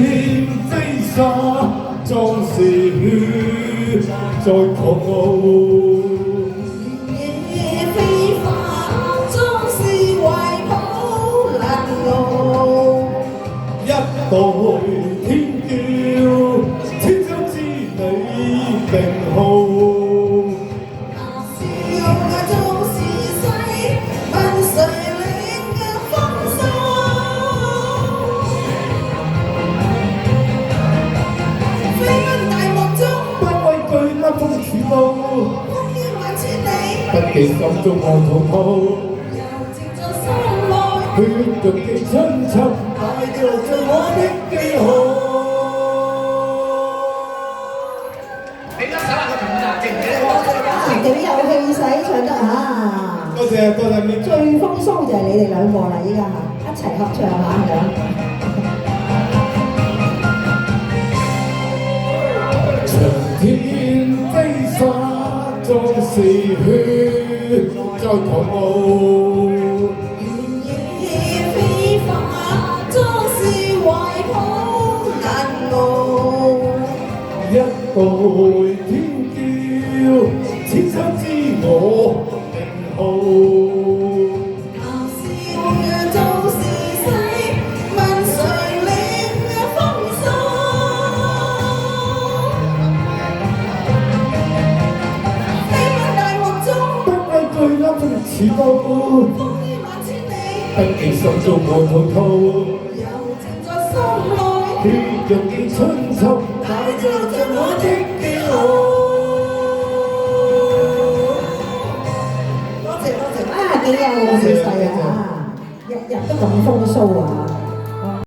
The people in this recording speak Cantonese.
天飛沙，壯士血在狂傲。夜飛花，壯士懷抱難熬。一代天驕，千秋之你名號。風似刀，風煙萬千里，不記心中愛滔滔，柔情在心內，血肉嘅春秋，帶着我的記號。俾得手啊！個同學記唔記得？幾有氣勢唱得啊！多謝多謝面。最風騷就係你哋兩個啦，依家嚇一齊合唱下咁。天飛沙，壯士血在狂傲。夜飛花，壯士懷抱難熬。一代天驕，千秋之我名號。似刀，風煙萬千里，不記心中愛滔滔，柔情在心內，血肉嘅春秋，帶着我的記號。多謝多謝，啊幾有氣勢啊！日日都咁風騷啊！